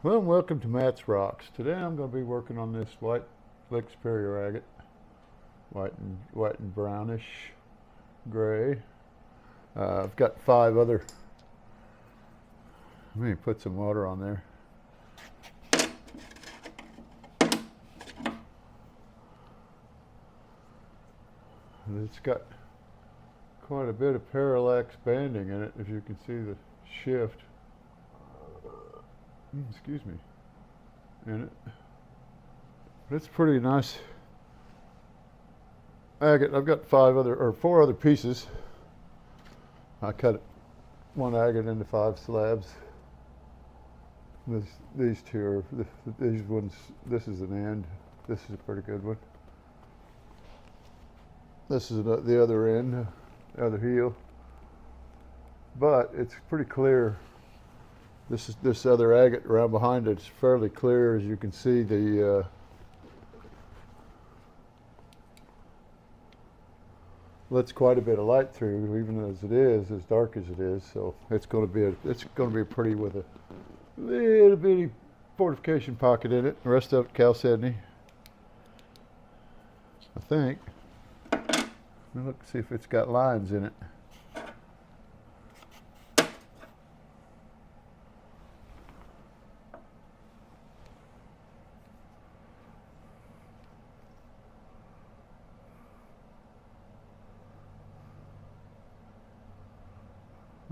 Well, welcome to Matt's Rocks. Today I'm going to be working on this white flick superior agate, white and brownish gray. I've got 5 other. Let me put some water on there. And it's got quite a bit of parallax banding in it, if you can see the shift. Excuse me. In it. But it's pretty nice agate. I've got 4 other pieces. I cut one agate into 5 slabs. These two are these ones. This is an end. This is a pretty good one. This is the other end, the other heel. But it's pretty clear. This other agate around behind it. It's fairly clear, as you can see. The lets quite a bit of light through, even as it is, as dark as it is. So it's going to be pretty with a little bitty fortification pocket in it. The rest of it chalcedony, I think. Look, see if it's got lines in it.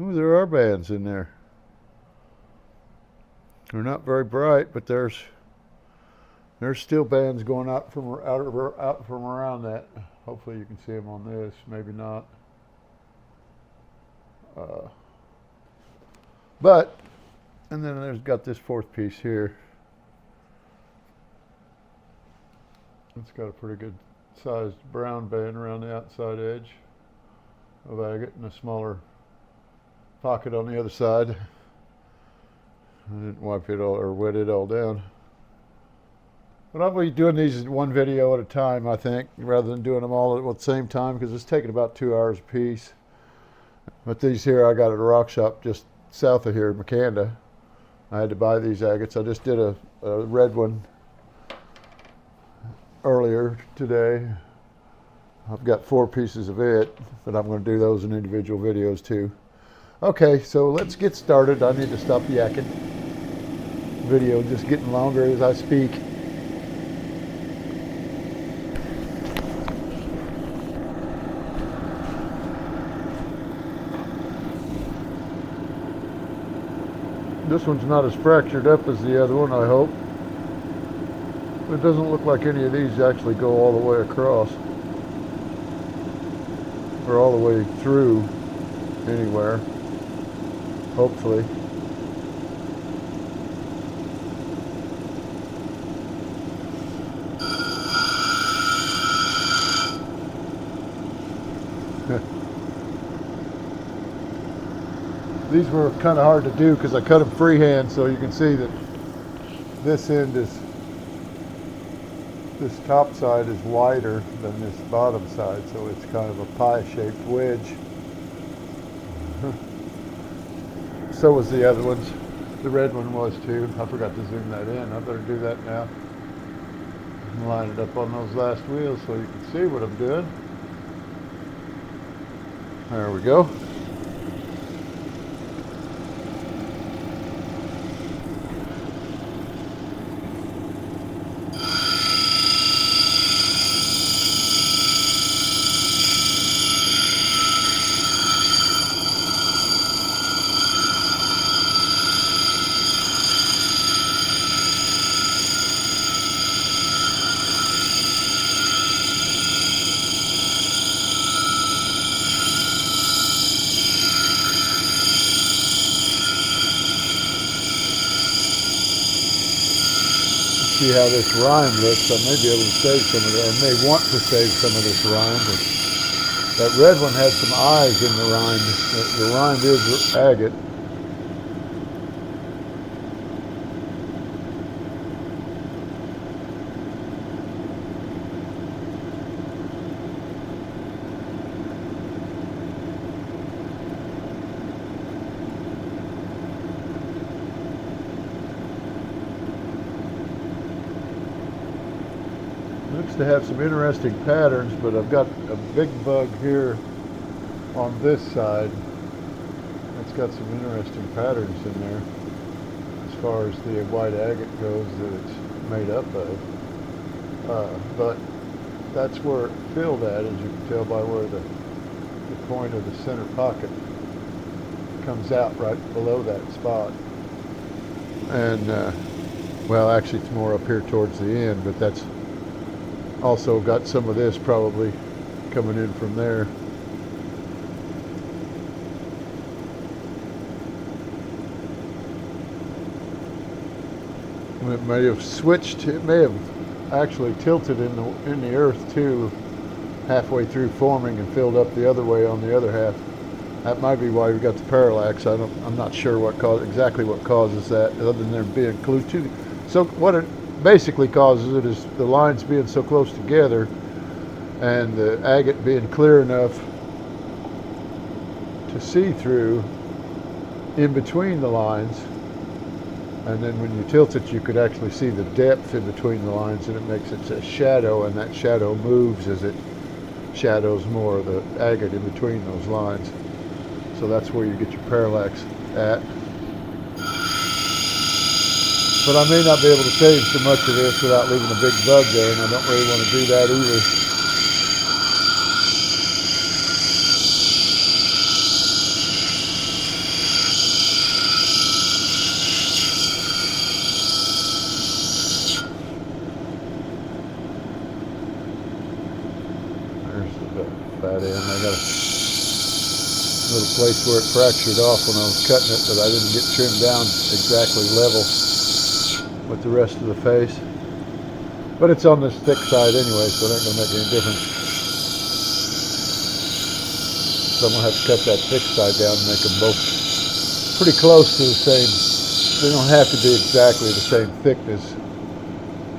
Ooh, there are bands in there. They're not very bright, but there's still bands going out from around that. Hopefully you can see them on this. Maybe not. And then there's got this 4th piece here. It's got a pretty good sized brown band around the outside edge of agate and a smaller pocket on the other side. I didn't wipe it all or wet it all down. But I'll be doing these one video at a time, I think, rather than doing them all at the same time, because it's taking about 2 hours a piece. But these here I got at a rock shop just south of here in Macanda. I had to buy these agates. I just did a red one earlier today. I've got 4 pieces of it, but I'm going to do those in individual videos too. Okay, so let's get started. I need to stop yakking. Video just getting longer as I speak. This one's not as fractured up as the other one, I hope. It doesn't look like any of these actually go all the way across or all the way through anywhere. Hopefully. These were kind of hard to do because I cut them freehand, so you can see that this end is, this top side is wider than this bottom side, so it's kind of a pie-shaped wedge. So was the other ones. The red one was too. I forgot to zoom that in. I better do that now. Line it up on those last wheels so you can see what I'm doing. There we go. See how this rime looks. I may be able to save some of that. I may want to save some of this rime, but that red one had some eyes in the rime. The rime is agate. Looks to have some interesting patterns, but I've got a big bug here on this side. It's got some interesting patterns in there as far as the white agate goes that it's made up of. But that's where it filled at, as you can tell by where the point of the center pocket comes out right below that spot. And well, actually it's more up here towards the end, but that's also got some of this probably coming in from there. It may have switched, it may have actually tilted in the earth too, halfway through forming, and filled up the other way on the other half. That might be why we got the parallax. I'm not sure exactly what causes that, other than there being clue to. So what it basically causes it is the lines being so close together, and the agate being clear enough to see through in between the lines. And then when you tilt it, you could actually see the depth in between the lines, and it makes it a shadow, and that shadow moves as it shadows more of the agate in between those lines. So that's where you get your parallax at. But I may not be able to save so much of this without leaving a big bug there, and I don't really want to do that either. There's the fat end. I got a little place where it fractured off when I was cutting it that I didn't get trimmed down exactly level with the rest of the face. But it's on this thick side anyway, so it ain't gonna make any difference. So I'm gonna have to cut that thick side down and make them both pretty close to the same. They don't have to be exactly the same thickness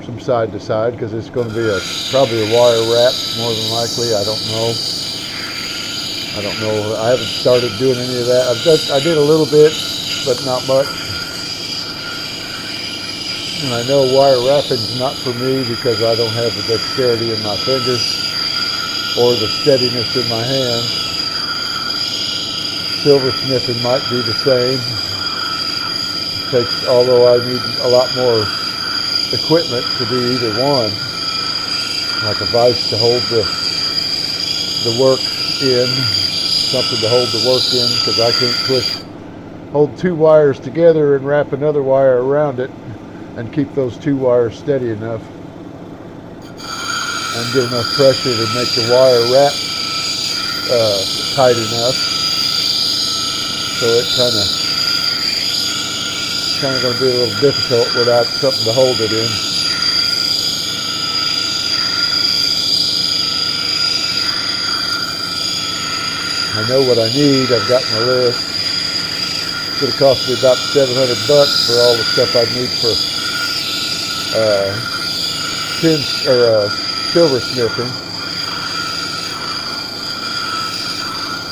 from side to side, because it's going to be probably a wire wrap more than likely. I don't know. I haven't started doing any of that. I did a little bit, but not much. And I know wire wrapping's not for me because I don't have the dexterity in my fingers or the steadiness in my hand. Silversmithing might be the same. Although I need a lot more equipment to do either one, like a vise to hold the work in, something to hold the work in, because I can't hold two wires together and wrap another wire around it and keep those two wires steady enough and get enough pressure to make the wire wrap tight enough. So it kind of going to be a little difficult without something to hold it in. I know what I need. I've got my list. It's going to cost me about $700 for all the stuff I need for silversmithing.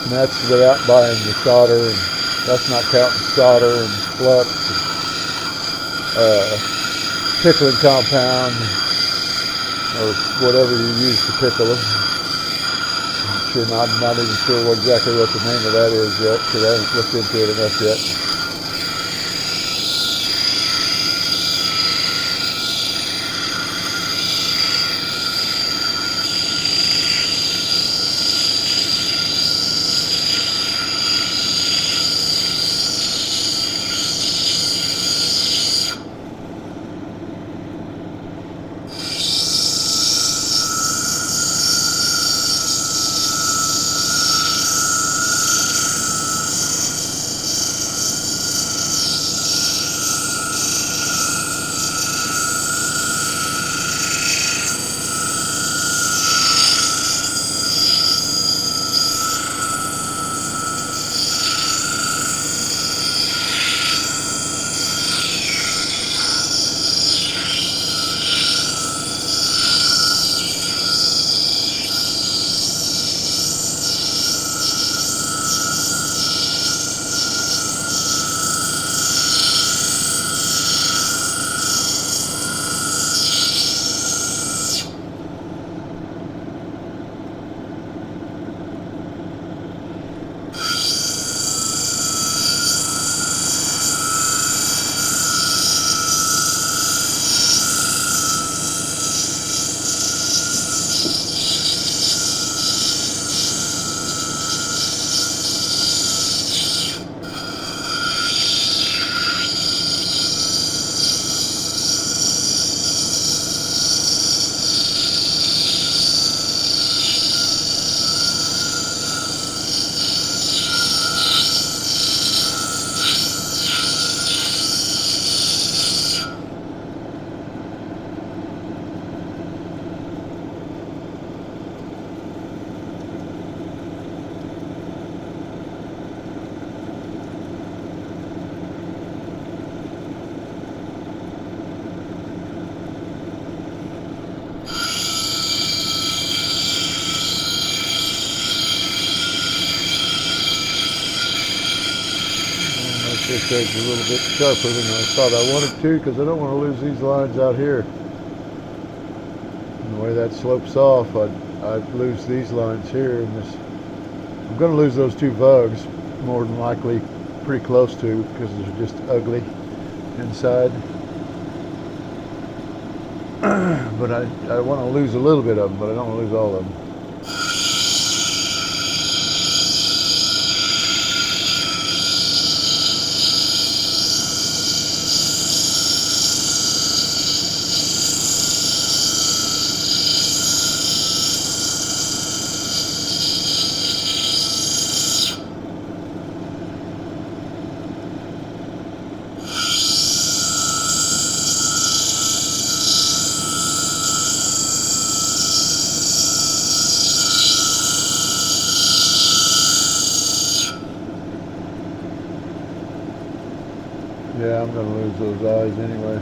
And that's without buying the solder, and that's not counting solder and flux, pickling compound, or whatever you use to pickle them. I'm not even sure exactly what the name of that is yet, because I haven't looked into it enough yet. this edge a little bit sharper than I thought I wanted to, because I don't want to lose these lines out here. And the way that slopes off, I'd lose these lines here. And this, I'm going to lose those two vugs, more than likely, pretty close to, because they're just ugly inside. But I want to lose a little bit of them, but I don't want to lose all of them. Yeah, I'm going to lose those eyes anyway.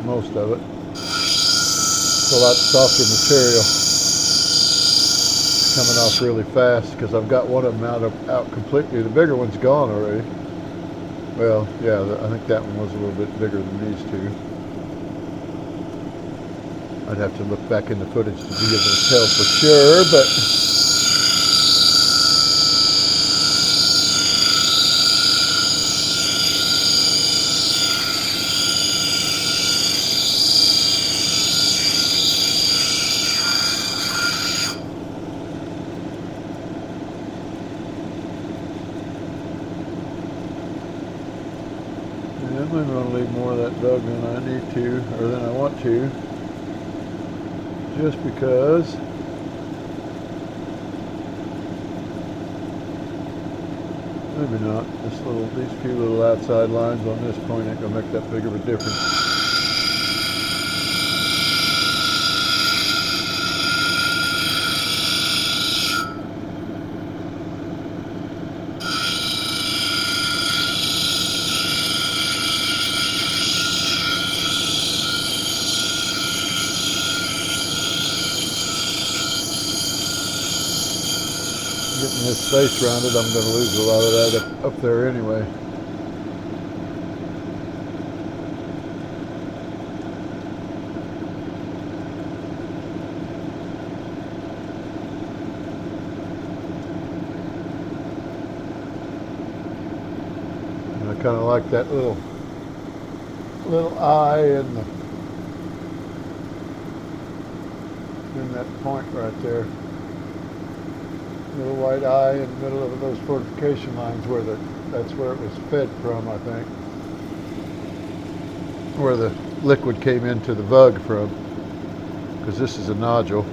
Most of it. It's a lot softer material. It's coming off really fast because I've got one of them out completely. The bigger one's gone already. Well, yeah, I think that one was a little bit bigger than these two. I'd have to look back in the footage to be able to tell for sure, but I'm going to leave more of that vug than I need to, or than I want to, just because maybe not. These few little outside lines on this point ain't going to make that big of a difference. Getting this face rounded, I'm going to lose a lot of that up there anyway. And I kind of like that little eye in that point right there. Little white eye in the middle of those fortification lines where that's where it was fed from, I think. Where the liquid came into the vug from, because this is a nodule.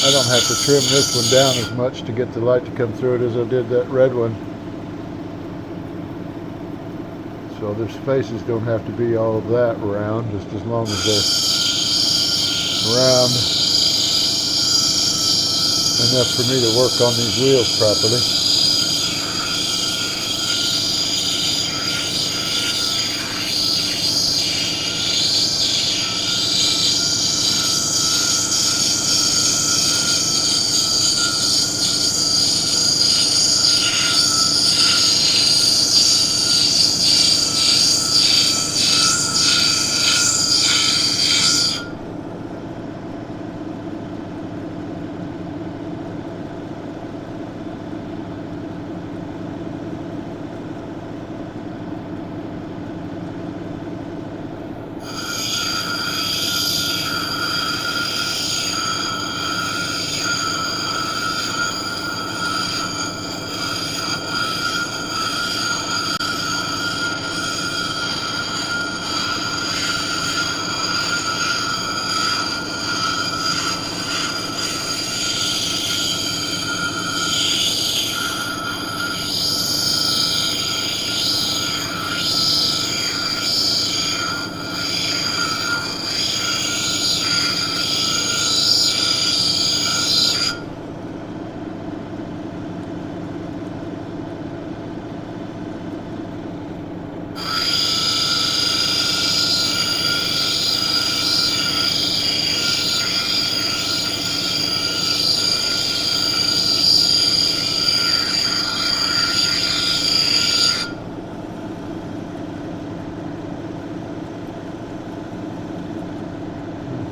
I don't have to trim this one down as much to get the light to come through it as I did that red one. So their faces don't have to be all of that round, just as long as they're round enough for me to work on these wheels properly.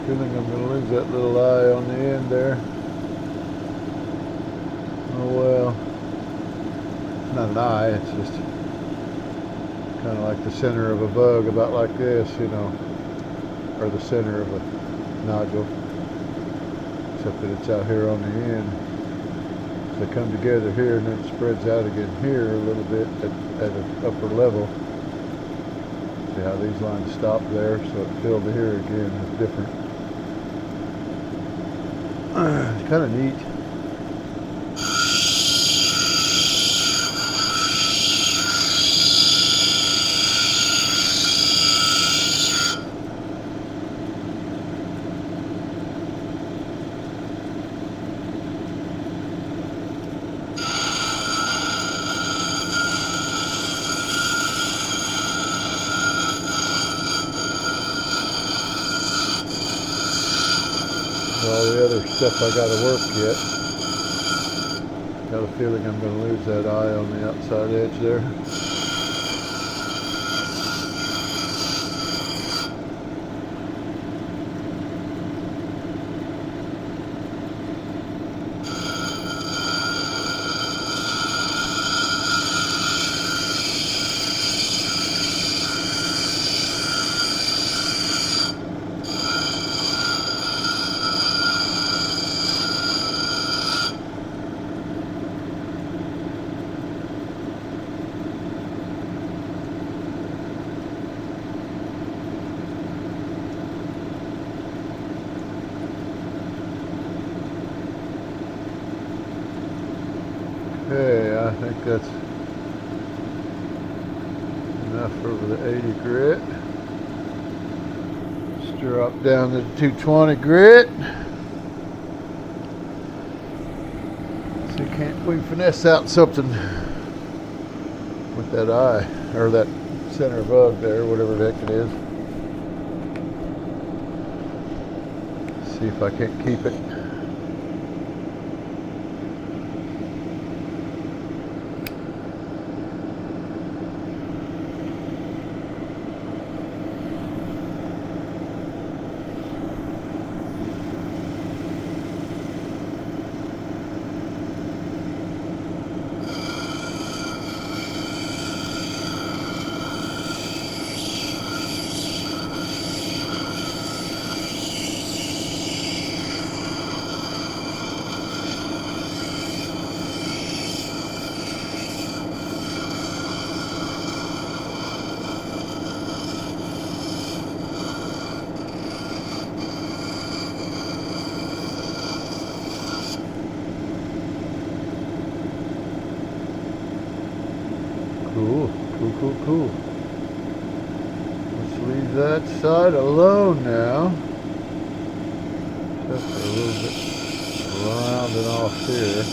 Feeling I'm going to lose that little eye on the end there. Oh well. It's not an eye, it's just kind of like the center of a bug, about like this, you know, or the center of a nodule, except that it's out here on the end. So they come together here and then it spreads out again here a little bit at an upper level. See how these lines stop there, so it filled here again. It's different. It's kind of neat. All the other stuff I got to work yet. Got a feeling I'm going to lose that eye on the outside edge there. Okay, I think that's enough over the 80 grit. Let's drop down to the 220 grit. See, can't we finesse out something with that eye, or that center bug there, whatever the heck it is. See if I can't keep it. Cool. Let's leave that side alone now. Just a little bit rounding off here.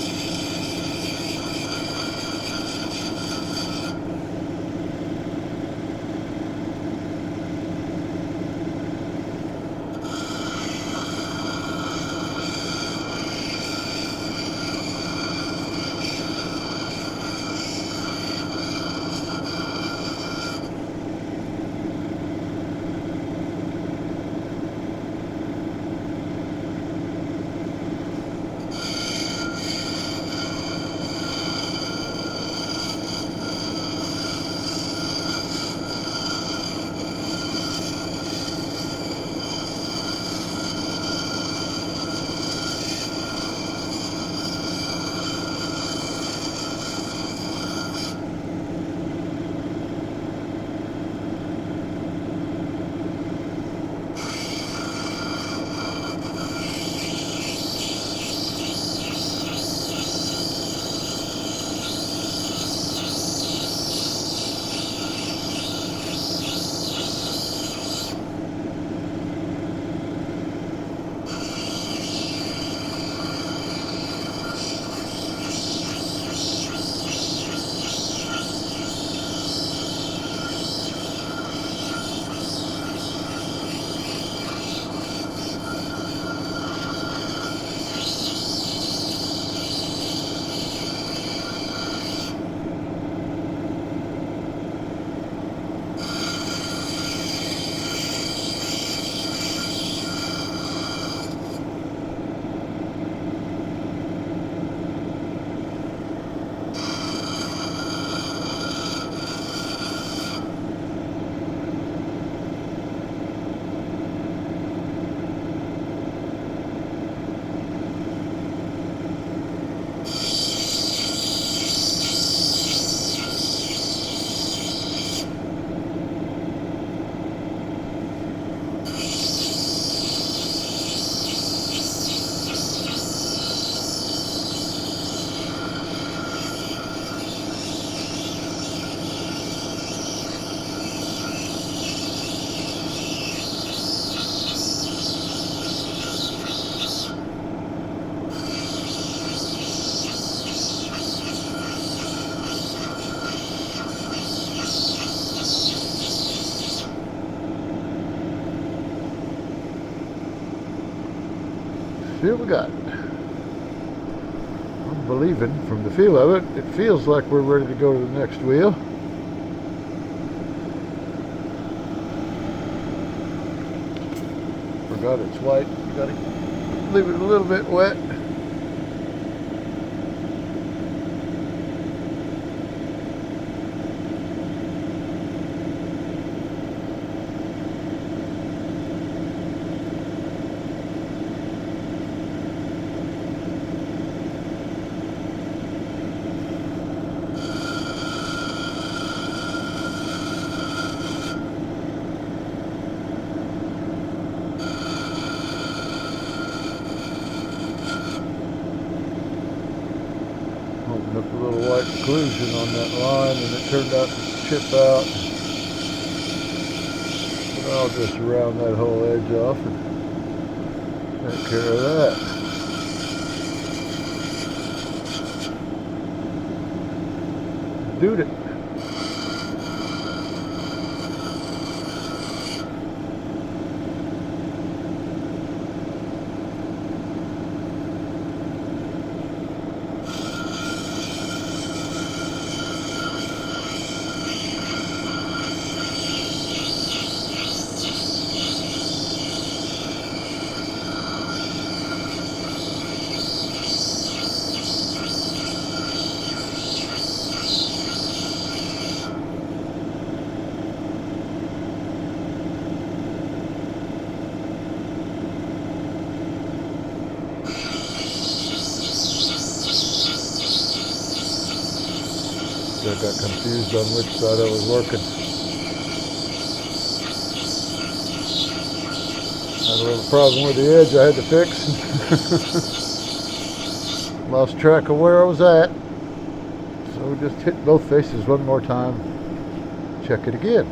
see what we got. I'm believing from the feel of it, it feels like we're ready to go to the next wheel. Forgot it's white. You gotta leave it a little bit wet. Opened up a little white occlusion on that line and it turned out to chip out. But I'll just round that whole edge off and take care of that. Dude it. I got confused on which side I was working. Had a little problem with the edge I had to fix. Lost track of where I was at. So we just hit both faces one more time. Check it again.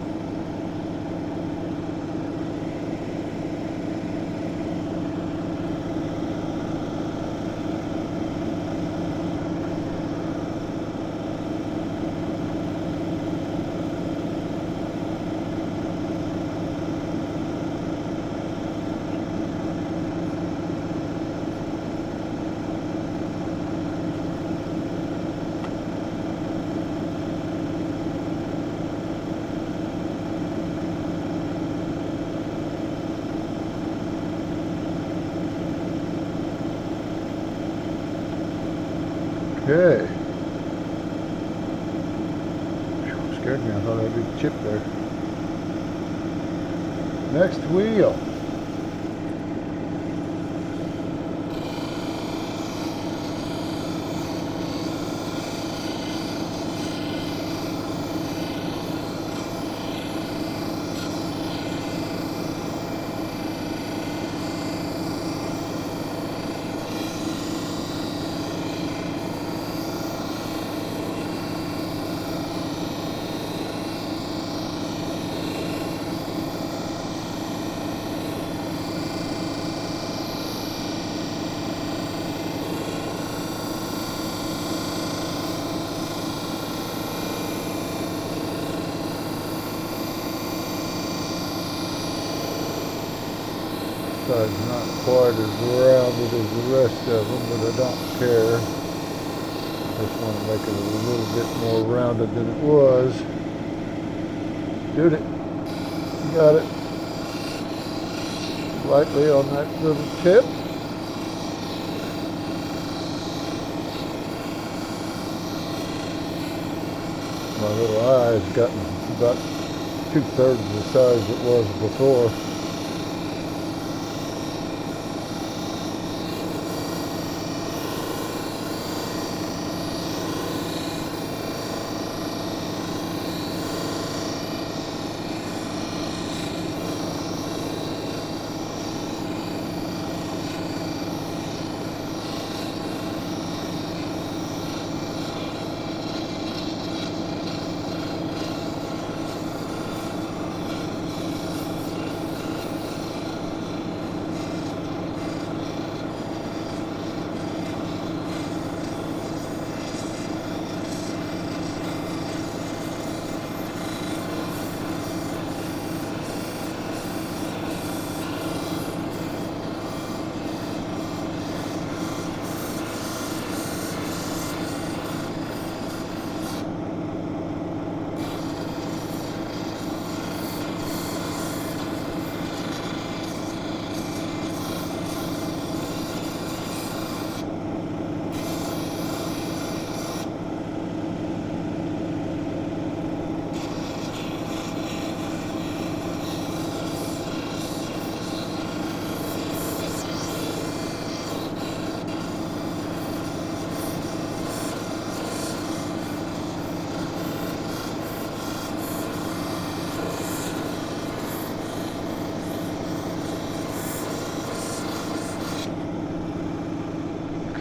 Okay. Scared me, I thought I had a big chip there. Next wheel. Side's not quite as rounded as the rest of them, but I don't care. Just want to make it a little bit more rounded than it was. Did it. Got it. Lightly on that little tip. My little eye's gotten about 2/3 the size it was before.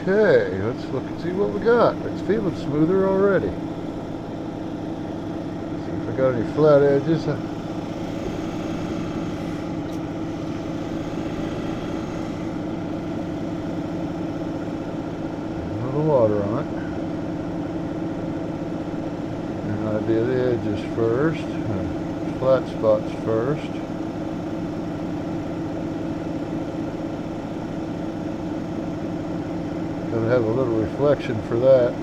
Okay, let's look and see what we got. It's feeling smoother already. See if I got any flat edges. A little water on it. And I do the edges first, flat spots first. Gotta have a little reflection for that.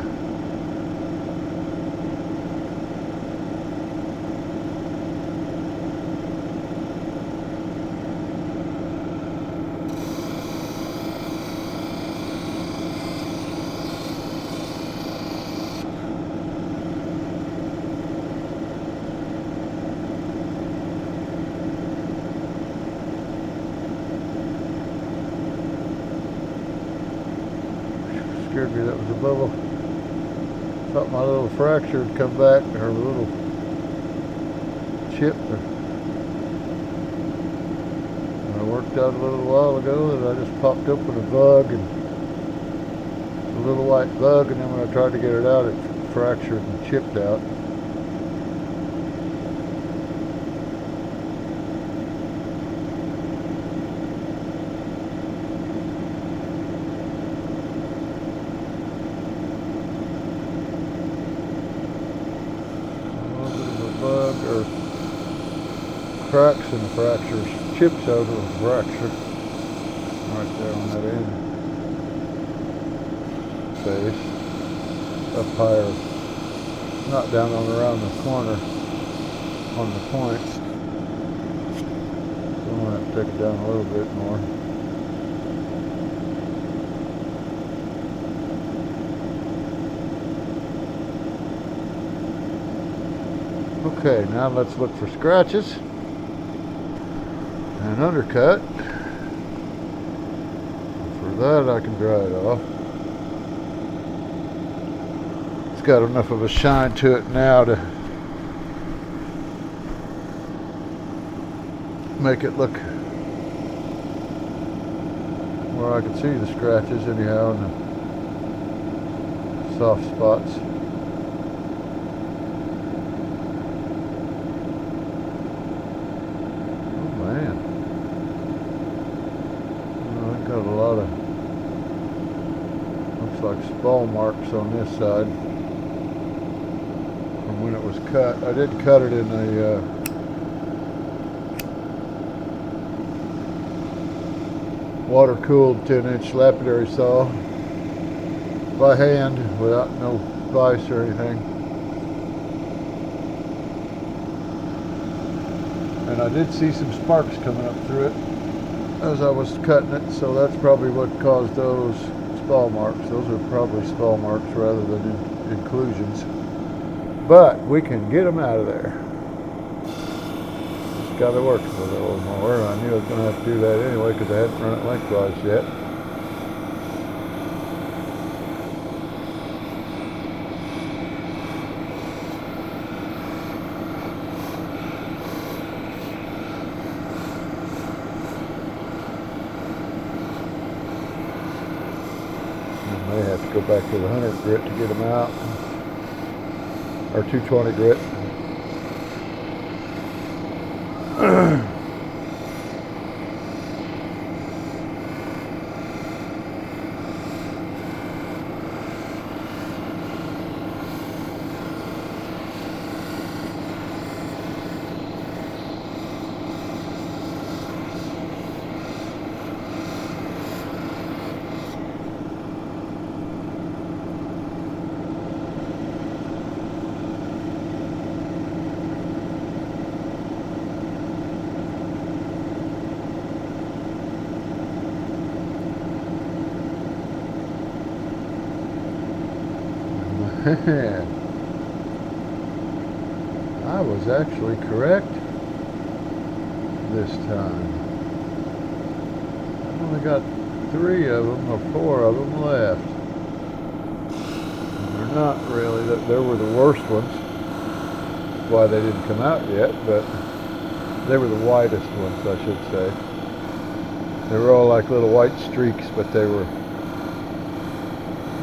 Scared me that was a bubble. Thought my little fracture had come back, or a little chip. I worked out a little while ago that I just popped open a bug, and a little white bug, and then when I tried to get it out, it fractured and chipped out. Bug or cracks and fractures, chips out of the fracture right there on that end face, up higher, not down on around the corner on the point. So I'm going to have to take it down a little bit more. Okay, now let's look for scratches and undercut. For that I can dry it off. It's got enough of a shine to it now to make it look where I can see the scratches anyhow and the soft spots. Got a lot of, looks like spall marks on this side from when it was cut. I did cut it in a water-cooled 10-inch lapidary saw by hand without no vise or anything. And I did see some sparks coming up through it as I was cutting it, so that's probably what caused those spall marks. Those are probably spall marks rather than inclusions. But we can get them out of there. Just got to work with it a little more. I knew I was going to have to do that anyway because I hadn't run it lengthwise yet. May have to go back to the 100 grit to get them out, or 220 grit. I was actually correct this time. I've only got 3 of them or 4 of them left. And they're not really, they were the worst ones. That's why they didn't come out yet, but they were the whitest ones, I should say. They were all like little white streaks, but they were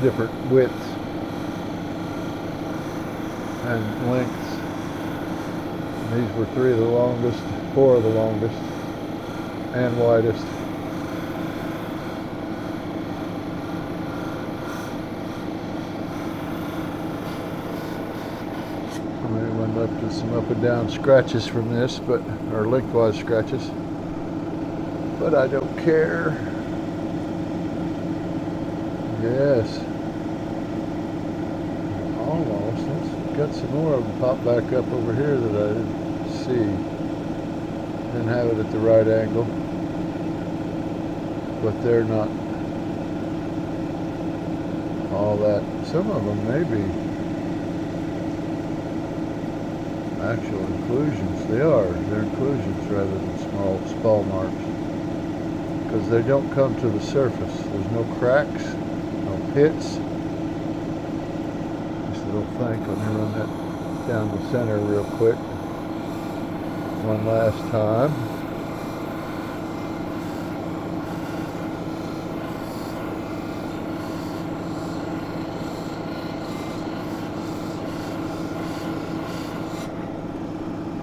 different widths and lengths. And these were 3 of the longest, 4 of the longest, and widest. I may have left with some up and down scratches from this, but or lengthwise scratches. But I don't care. Yes. Almost. Let's got some more of them pop back up over here that I didn't see. Didn't have it at the right angle. But they're not all that. Some of them may be actual inclusions. They're inclusions rather than small spall marks. Because they don't come to the surface. There's no cracks, no pits. Just a little thing. Let me run that down the center real quick. One last time.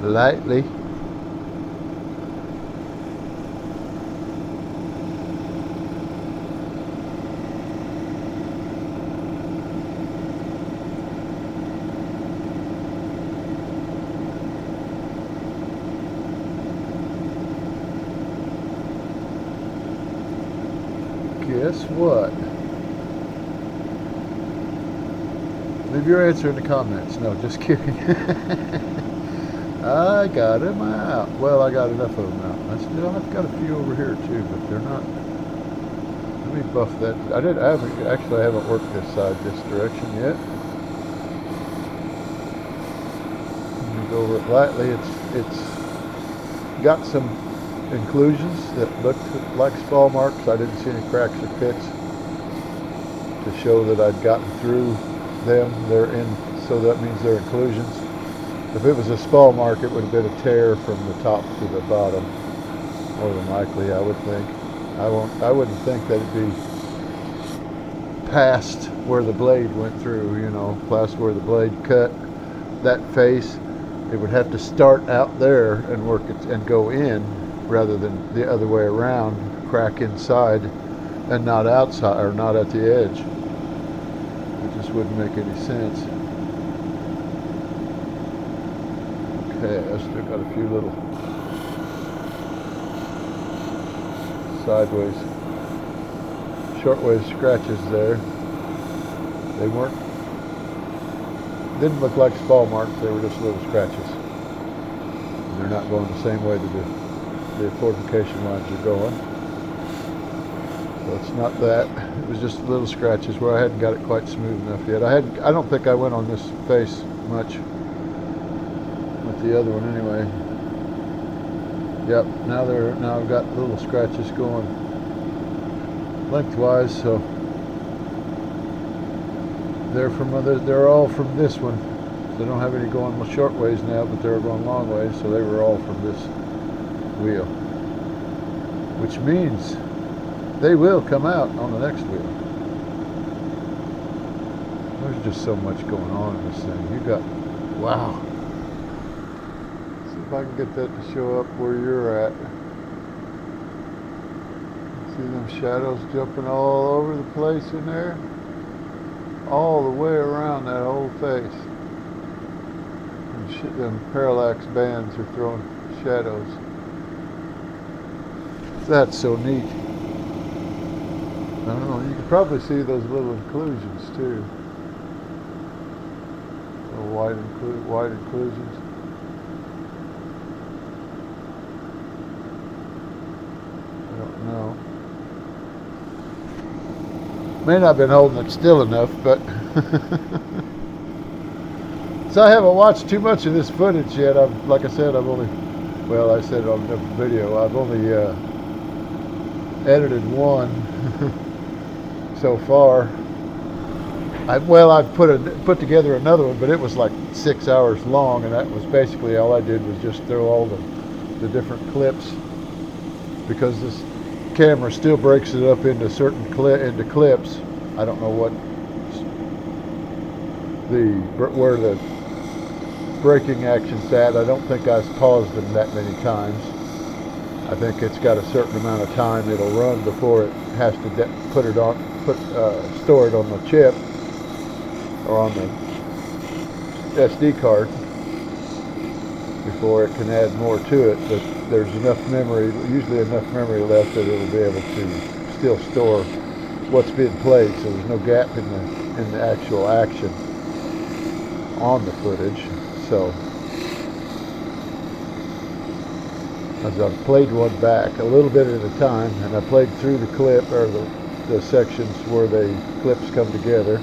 Lightly. Guess what? Leave your answer in the comments. No, just kidding. I got them out. Well, I got enough of them out. I've got a few over here too, but they're not. Let me buff that. I haven't worked this side this direction yet. Let me go over it lightly. It's got some inclusions that looked like spall marks. I didn't see any cracks or pits to show that I'd gotten through them. They're in, so that means they're inclusions. If it was a spall mark, it would have been a tear from the top to the bottom, more than likely, I would think. I wouldn't think that it'd be past where the blade went through, you know, past where the blade cut that face. It would have to start out there and work it and go in, rather than the other way around, crack inside and not outside or not at the edge. It just wouldn't make any sense. Okay, I still got a few little sideways, shortways scratches there. They didn't look like spall marks, they were just little scratches. And they're not going the same way that the fortification lines are going. So it's not that. It was just little scratches where I hadn't got it quite smooth enough yet. I don't think I went on this face much. The other one anyway. Yep, now I've got little scratches going lengthwise, so they're all from this one. They don't have any going short ways now, but they're going long ways, so they were all from this wheel. Which means they will come out on the next wheel. There's just so much going on in this thing. Wow. If I can get that to show up where you're at. See them shadows jumping all over the place in there? All the way around that whole face. And them parallax bands are throwing shadows. That's so neat. I don't know, you can probably see those little inclusions too. Little white inclusions. No. May not have been holding it still enough, but so I haven't watched too much of this footage yet. Like I said, I said it on a different video, I've only edited one so far. I've put together another one, but it was like 6 hours long, and that was basically all I did was just throw all the different clips, because this camera still breaks it up into clips. I don't know what where the braking action's at. I don't think I've paused them that many times. I think it's got a certain amount of time it'll run before it has to store it on the chip or on the SD card before it can add more to it. But there's enough memory, usually enough memory left, that it'll be able to still store what's being played, so there's no gap in the actual action on the footage. So as I've played one back a little bit at a time, and I played through the clip, or the sections where the clips come together,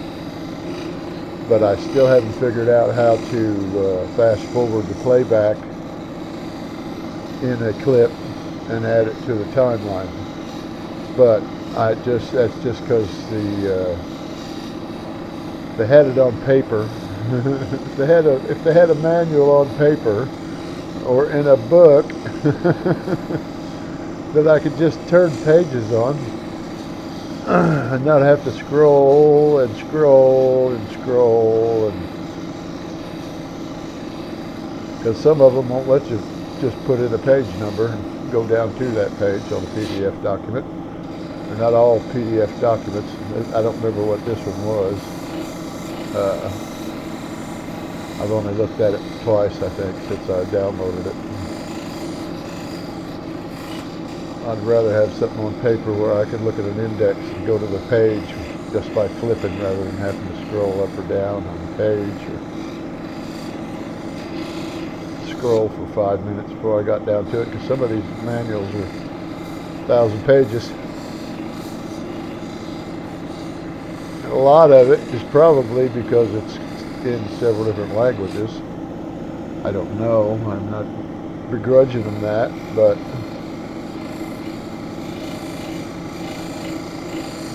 but I still haven't figured out how to fast forward the playback in a clip and add it to the timeline. But that's just because they had it on paper. If they had a manual on paper or in a book that I could just turn pages on and not have to scroll and scroll and scroll, and because some of them won't let you just put in a page number and go down to that page on a PDF document. They're not all PDF documents. I don't remember what this one was. I've only looked at it twice, I think, since I downloaded it. I'd rather have something on paper where I could look at an index and go to the page just by flipping, rather than having to scroll up or down on the page, or scroll for 5 minutes before I got down to it, because some of these manuals are 1,000 pages. And a lot of it is probably because it's in several different languages. I don't know. I'm not begrudging them that, but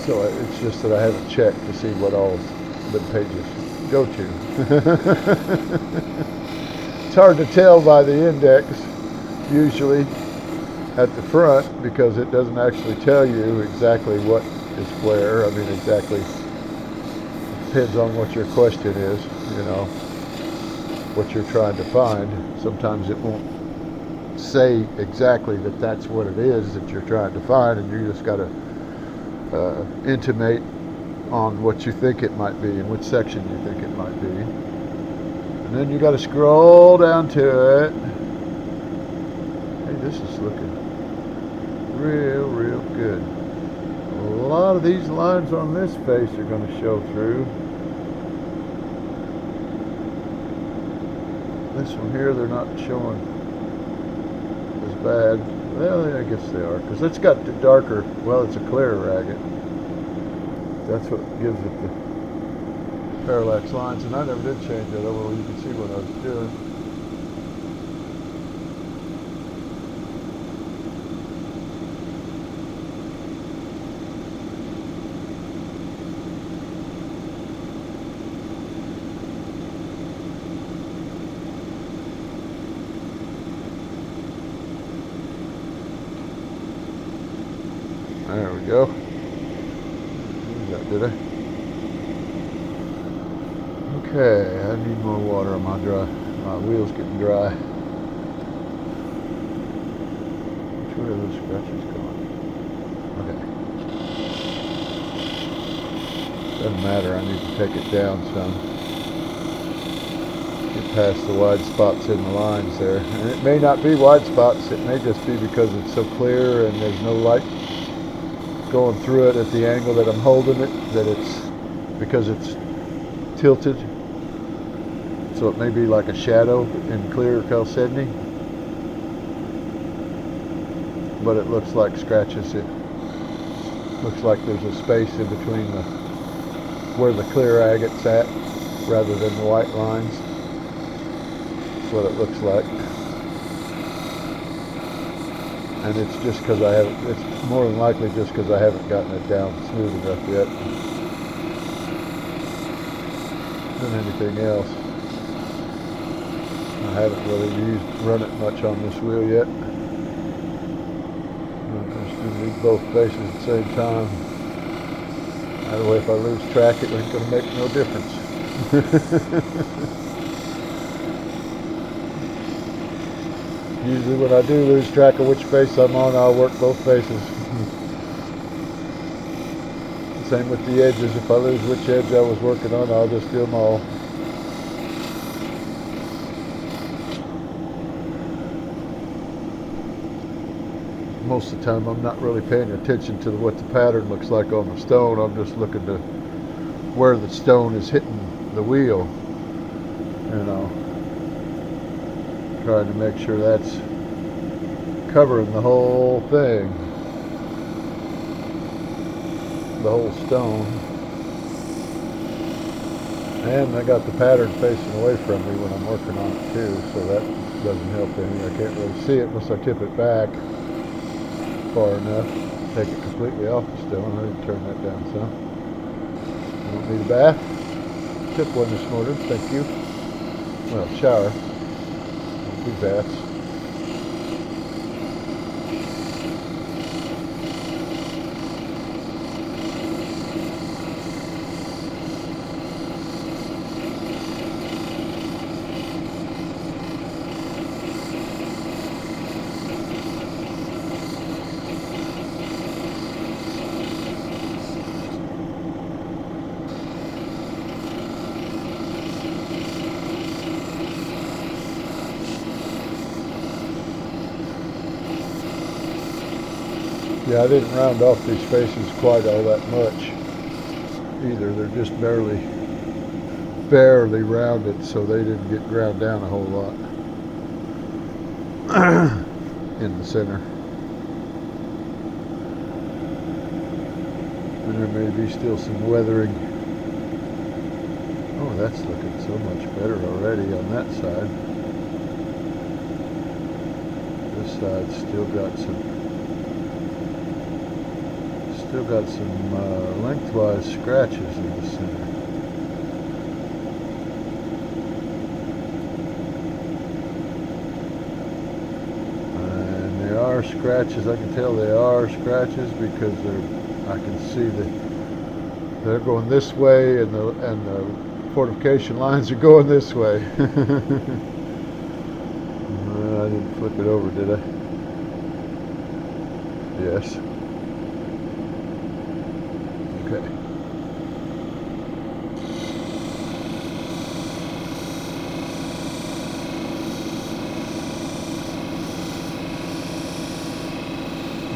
so it's just that I haven't checked to see what all the pages go to. It's hard to tell by the index, usually, at the front, because it doesn't actually tell you exactly what is where. I mean, exactly, depends on what your question is, what you're trying to find. Sometimes it won't say exactly that that's what it is that you're trying to find, and you just got to intimate on what you think it might be and which section you think it might be. And then you got to scroll down to it. Hey, this is looking real good. A lot of these lines on this face are going to show through. This one here, they're not showing as bad. Well, I guess they are, because it's got the darker, well, it's a clearer agate. That's what gives it the parallax lines, and I never did change that over. You can see what I was doing. There we go. Did I? Okay, I need more water on my wheels getting dry. Which way are those scratches going? Okay. Doesn't matter, I need to take it down some. Get past the wide spots in the lines there. And it may not be wide spots, it may just be because it's so clear and there's no light going through it at the angle that I'm holding it, that it's because it's tilted, so it may be like a shadow in clear chalcedony, but it looks like scratches. It looks like there's a space in between where the clear agate's at rather than the white lines. That's what it looks like. And it's just because it's more than likely just because I haven't gotten it down smooth enough yet than anything else. I haven't really run it much on this wheel yet. I'm just going to need both faces at the same time. That way if I lose track, it ain't going to make no difference. Usually when I do lose track of which face I'm on, I'll work both faces. Same with the edges. If I lose which edge I was working on, I'll just do them all. Most of the time I'm not really paying attention to what the pattern looks like on the stone. I'm just looking to where the stone is hitting the wheel. Trying to make sure that's covering the whole thing, the whole stone. And I got the pattern facing away from me when I'm working on it too, so that doesn't help any. I can't really see it unless I tip it back far enough. Take it completely off the stone. I need to turn that down some. I don't need a bath. Took one this morning, thank you. Well, shower. Don't do baths. Yeah, I didn't round off these faces quite all that much either. They're just barely rounded, so they didn't get ground down a whole lot in the center. And there may be still some weathering. Oh, that's looking so much better already on that side. This side's still got some lengthwise scratches in the center. And they are scratches. I can tell they are scratches because I can see that they're going this way, and the fortification lines are going this way. I didn't flip it over, did I? Yes. Okay.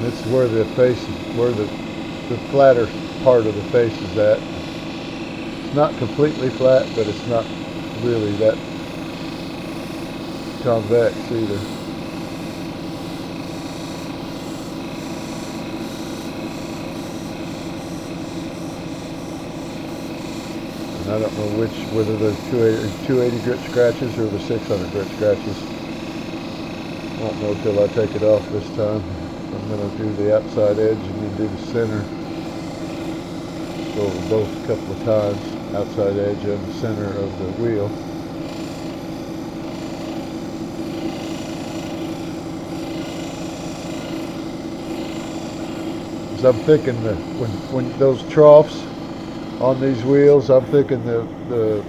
This is where the face is, where the flatter part of the face is at. It's not completely flat, but it's not really that convex either. I don't know whether they're 280 grit scratches or the 600 grit scratches. Won't know till I take it off this time. I'm going to do the outside edge and then do the center. Go over both a couple of times, outside edge and the center of the wheel. So I'm thinking that when those troughs on these wheels, I'm thinking the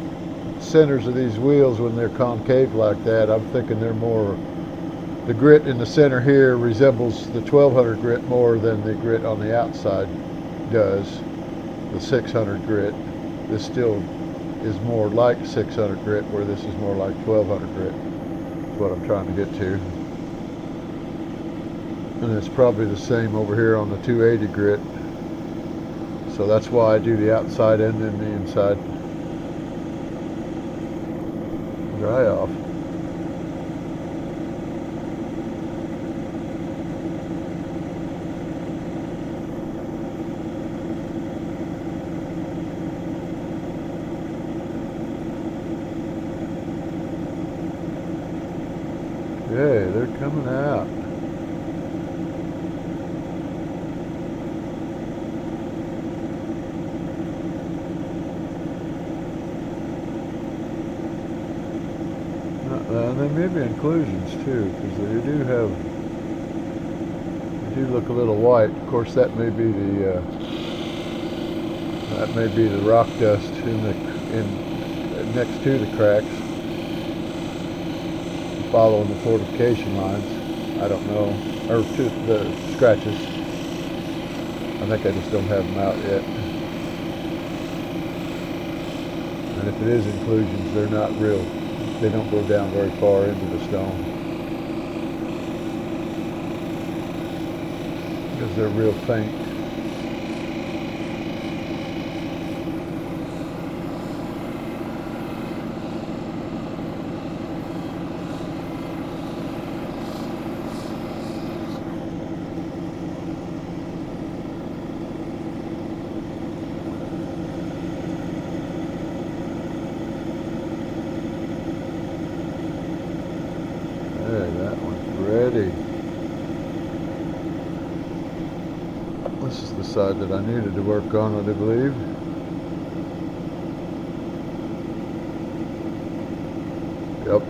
centers of these wheels, when they're concave like that, I'm thinking they're more, the grit in the center here resembles the 1200 grit more than the grit on the outside does, the 600 grit. This still is more like 600 grit, where this is more like 1200 grit. That's what I'm trying to get to. And it's probably the same over here on the 280 grit. So that's why I do the outside end and the inside. Dry off. Okay, they're coming out. And they may be inclusions too, because they do look a little white. Of course, that may be the rock dust next to the cracks, following the fortification lines. I don't know, or to the scratches. I think I just don't have them out yet. And if it is inclusions, they're not real. They don't go down very far into the stone because they're real faint. There, that one's ready. This is the side that I needed to work on, I believe. Yep.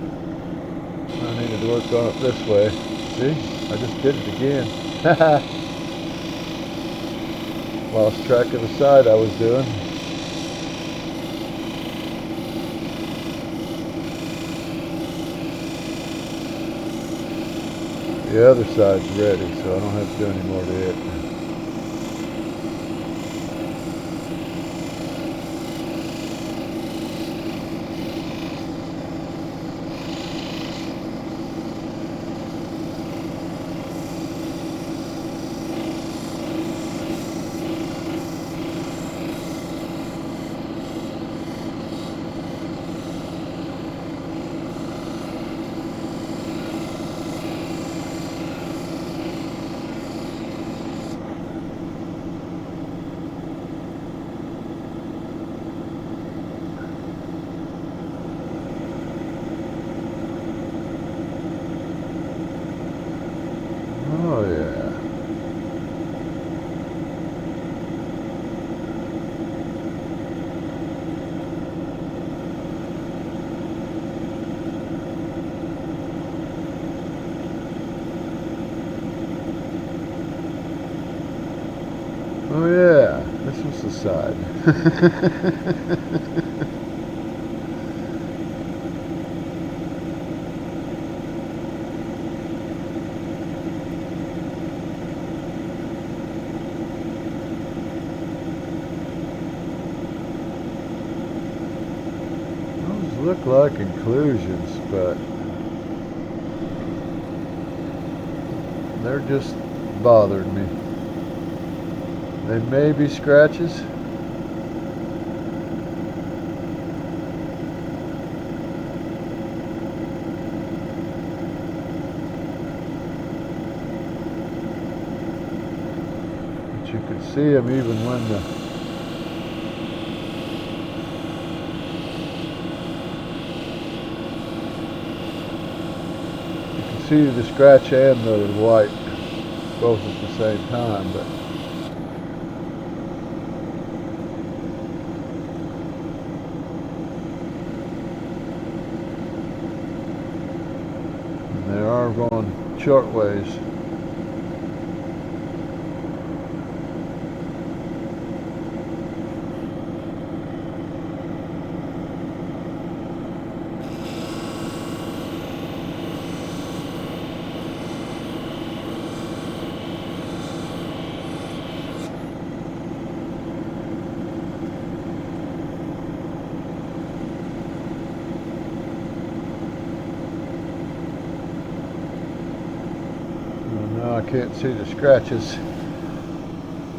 I needed to work on it this way. See? I just did it again. Lost track of the side I was doing. The other side's ready, so I don't have to do any more to it. Oh yeah. Oh yeah, this was the side. Those look like inclusions, but they're just bothering me. They may be scratches. But you could see them even when you can see the scratch and the white both at the same time, but they are going short ways. Now I can't see the scratches.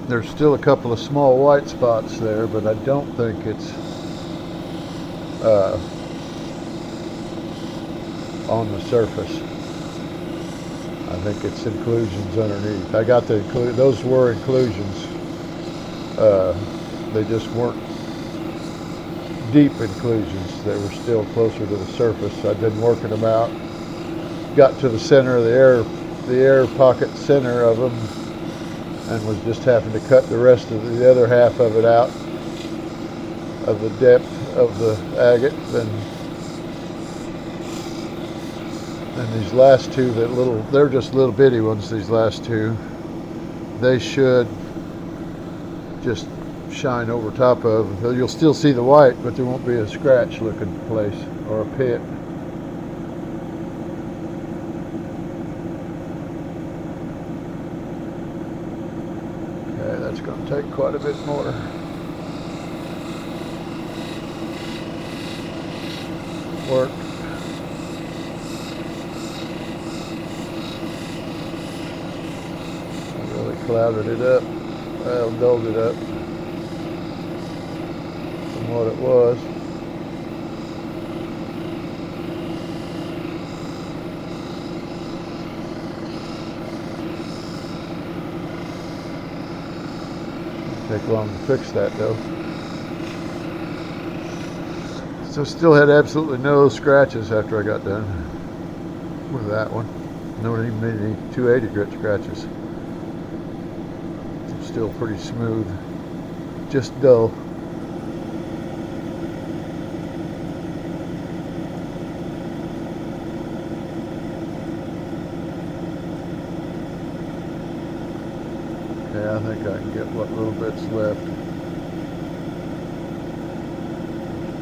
There's still a couple of small white spots there, but I don't think it's on the surface. I think it's inclusions underneath. I got those were inclusions. They just weren't deep inclusions. They were still closer to the surface. I'd been working them out. Got to the center of the air pocket center of them, and was just having to cut the rest of the other half of it out of the depth of the agate. And these last two, they're just little bitty ones. These last two, they should just shine over top of. You'll still see the white, but there won't be a scratch looking place or a pit. Okay, that's going to take quite a bit more. Work. I really clouded it up. Well, dulled it up from what it was. Take long to fix that though. So still had absolutely no scratches after I got done with that one. No, even any 280 grit scratches. Still pretty smooth, just dull. Okay, I think I can get what little bits left.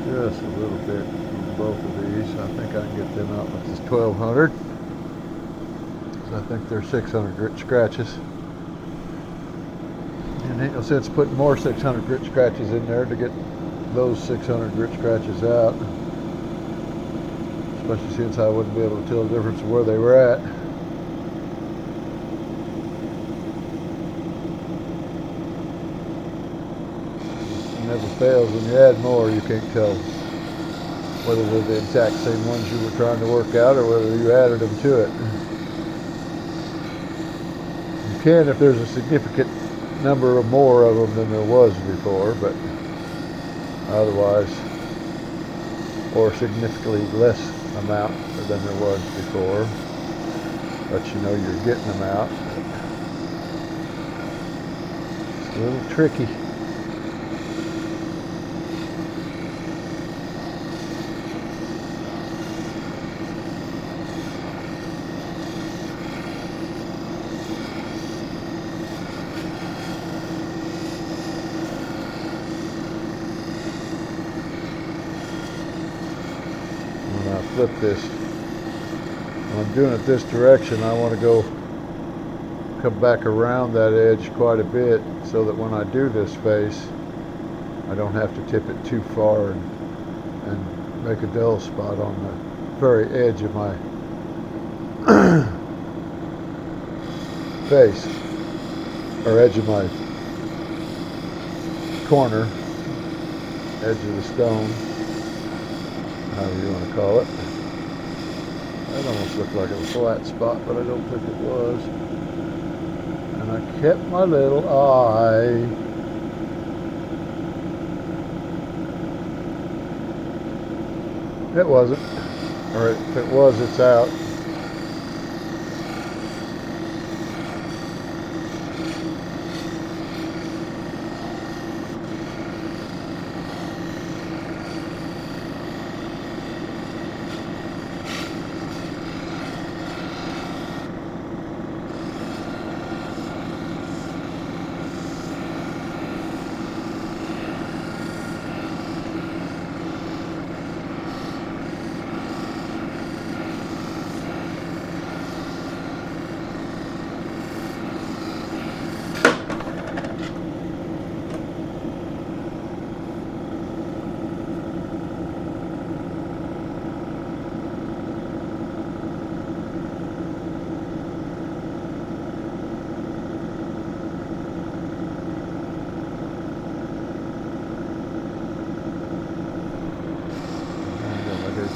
Just a little bit on both of these. I think I can get them out with this 1200. So I think they're 600 grit scratches. And ain't no sense putting more 600 grit scratches in there to get those 600 grit scratches out. Especially since I wouldn't be able to tell the difference of where they were at. It never fails. When you add more, you can't tell whether they're the exact same ones you were trying to work out or whether you added them to it. You can if there's a significant number of more of them than there was before, but otherwise, or significantly less amount than there was before, but you know you're getting them out. It's a little tricky. Flip this. When I'm doing it this direction, I want to come back around that edge quite a bit so that when I do this face, I don't have to tip it too far and make a dull spot on the very edge of my face, or edge of my corner, edge of the stone, however you want to call it. That almost looked like a flat spot, but I don't think it was. And I kept my little eye. It wasn't. Or if it was, it's out.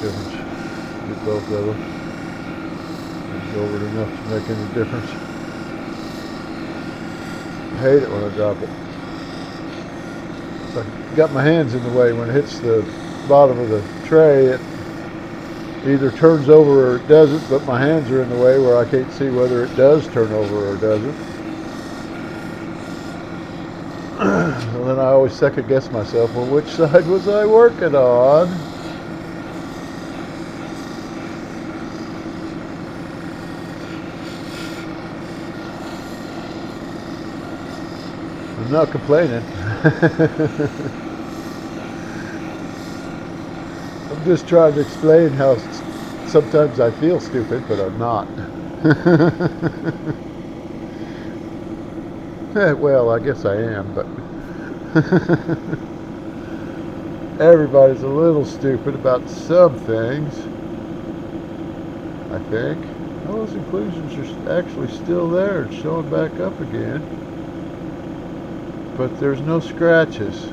Difference. Get both of them. Go over it enough to make any difference. I hate it when I drop it. So I got my hands in the way. When it hits the bottom of the tray, it either turns over or it doesn't, but my hands are in the way where I can't see whether it does turn over or doesn't. And then I always second guess myself, well, which side was I working on? I'm not complaining. I'm just trying to explain how sometimes I feel stupid, but I'm not. Well, I guess I am, but everybody's a little stupid about some things, I think. Those inclusions are actually still there and showing back up again, but there's no scratches.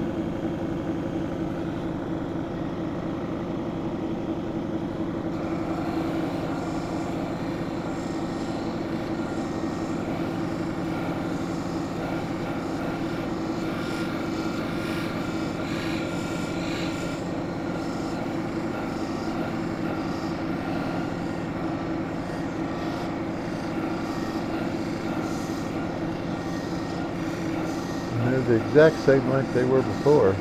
They're the exact same length they were before.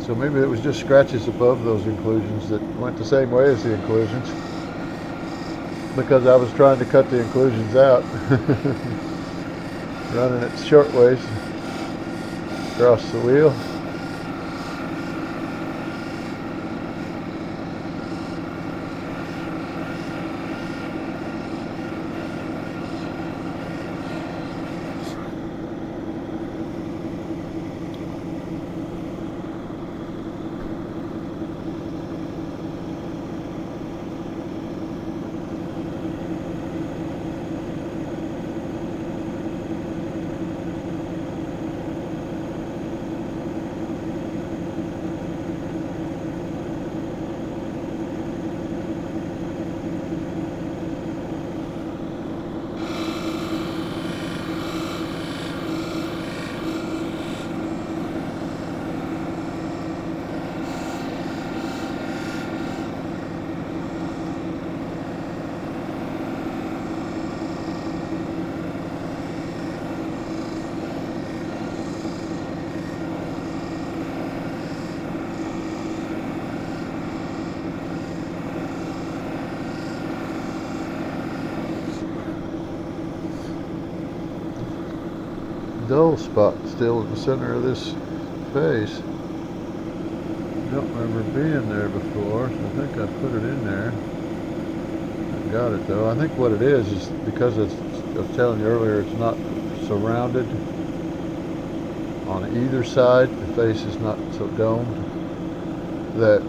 So maybe it was just scratches above those inclusions that went the same way as the inclusions, because I was trying to cut the inclusions out, running it short ways across the wheel. Dull spot still in the center of this face. Don't remember being there before, so I think I put it in there. I got it though. I think what it is because I was telling you earlier, it's not surrounded on either side. The face is not so domed that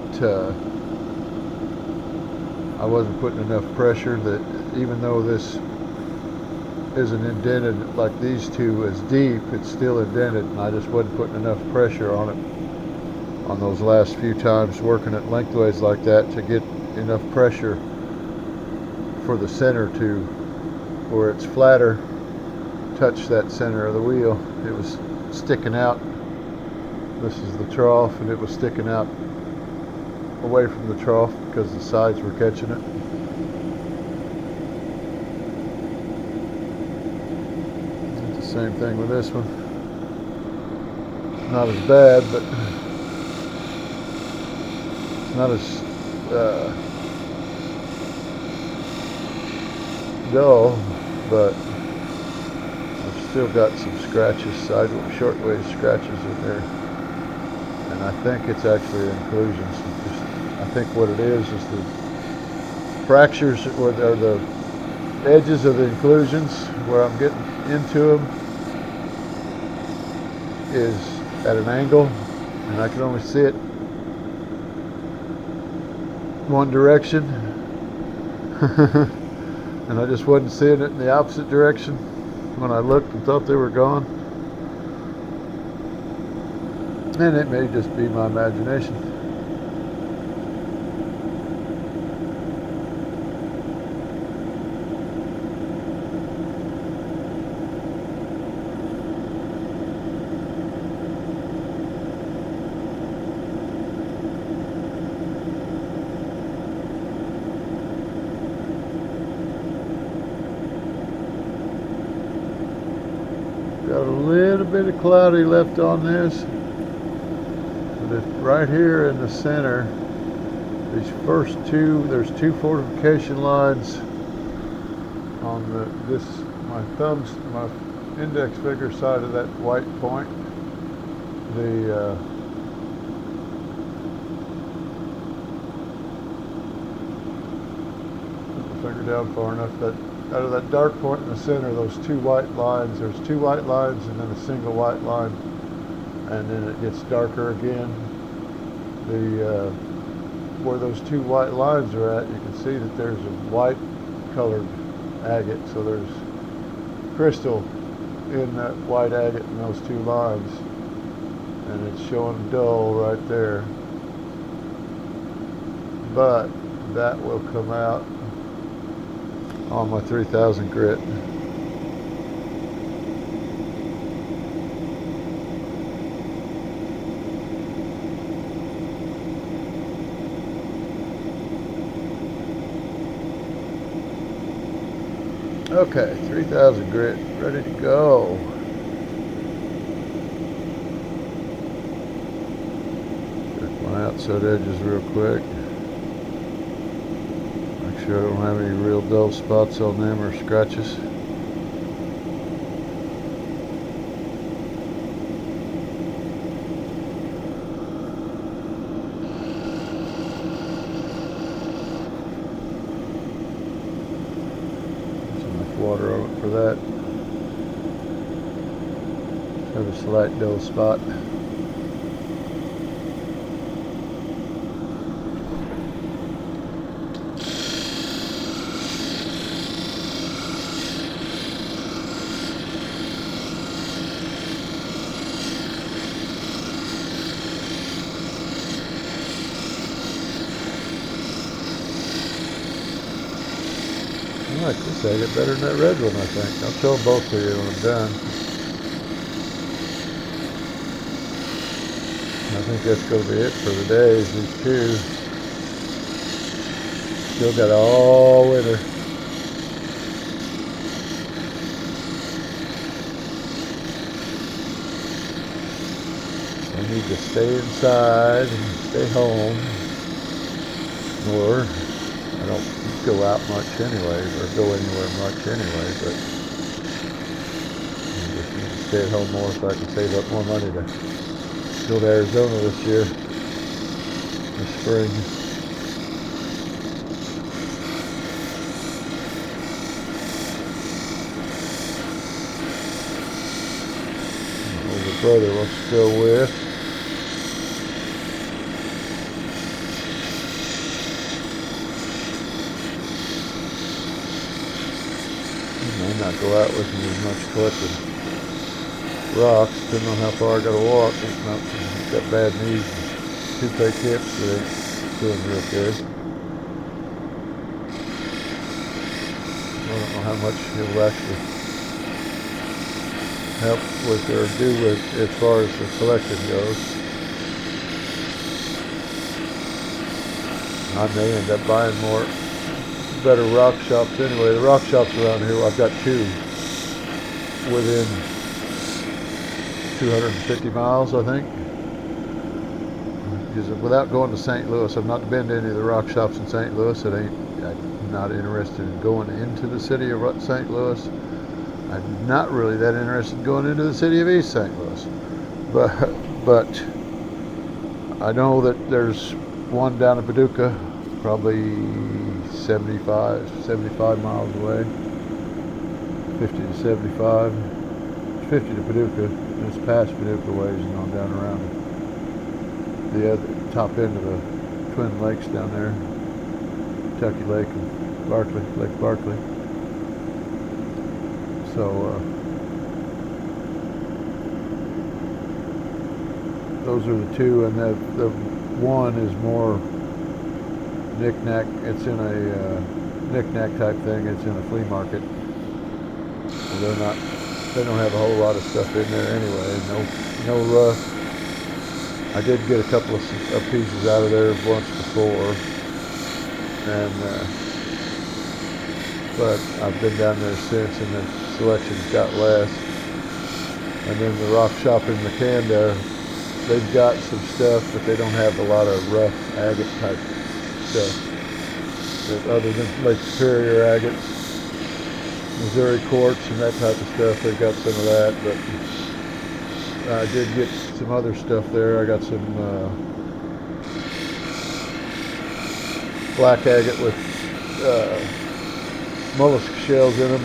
I wasn't putting enough pressure, that even though this isn't indented like these two as deep, it's still indented, and I just wasn't putting enough pressure on it on those last few times working it lengthways like that to get enough pressure for the center to where it's flatter touch that center of the wheel. It was sticking out. This is the trough, and it was sticking out away from the trough because the sides were catching it. Same thing with this one. Not as bad, but it's not as dull, but I've still got some scratches, shortwave scratches in there, and I think it's actually inclusions. I think what it is the fractures or the edges of the inclusions where I'm getting into them is at an angle, and I can only see it one direction and I just wasn't seeing it in the opposite direction when I looked and thought they were gone. And it may just be my imagination. Got a little bit of cloudy left on this, but it's right here in the center. These first two, there's two fortification lines on my index finger side of that white point, the finger down far enough that out of that dark point in the center, those two white lines, there's two white lines and then a single white line, and then it gets darker again. The where those two white lines are at, you can see that there's a white colored agate, so there's crystal in that white agate in those two lines, and it's showing dull right there, but that will come out on my 3000 grit. Okay, 3000 grit, ready to go. Check my outside edges real quick. Make sure I don't have any real dull spots on them or scratches. Water on it for that. Have a slight dull spot. I like this agate better than that red one, I think. I'll show them both to you when I'm done. I think that's going to be it for the day, these two. Still got all winter. I need to stay inside and stay home, or I don't go out much anyway, or go anywhere much anyway, but I just need to stay at home more so I can save up more money to go to Arizona this year, this spring. My older brother wants to go with. I might not go out with me as much collecting rocks, depending on how far I gotta walk. He's got bad knees and toothache hips, so they ain't feeling real good. I don't know how much he'll actually help with or do with as far as the collecting goes. I may end up buying more better rock shops anyway. The rock shops around here, I've got two within 250 miles, I think. Because without going to St. Louis, I've not been to any of the rock shops in St. Louis. I'm not interested in going into the city of St. Louis. I'm not really that interested in going into the city of East St. Louis. But I know that there's one down in Paducah, probably 75 miles away, 50 to 75, 50 to Paducah, and it's past Paducah ways and on down around the other top end of the Twin Lakes down there, Kentucky Lake and Barkley, Lake Barkley. So those are the two, and the one is more knick-knack. It's in a knick-knack type thing. It's in a flea market. So they don't have a whole lot of stuff in there anyway. No rough. I did get a couple of pieces out of there once before, and but I've been down there since, and the selection's got less. And then the rock shop in Macanda, they've got some stuff, but they don't have a lot of rough agate type stuff, other than Lake Superior agates. Missouri quartz and that type of stuff. They got some of that, but I did get some other stuff there. I got some black agate with mollusk shells in them,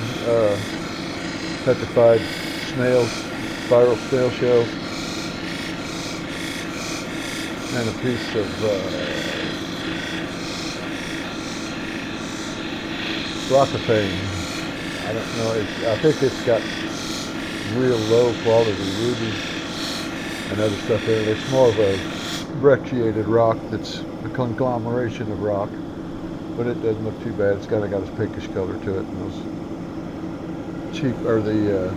petrified snails, spiral snail shells, and a piece of rockafane. I don't know, I think it's got real low quality rubies and other stuff there. It's more of a brecciated rock that's a conglomeration of rock, but it doesn't look too bad. It's kind of got this pinkish color to it. And those cheap, or the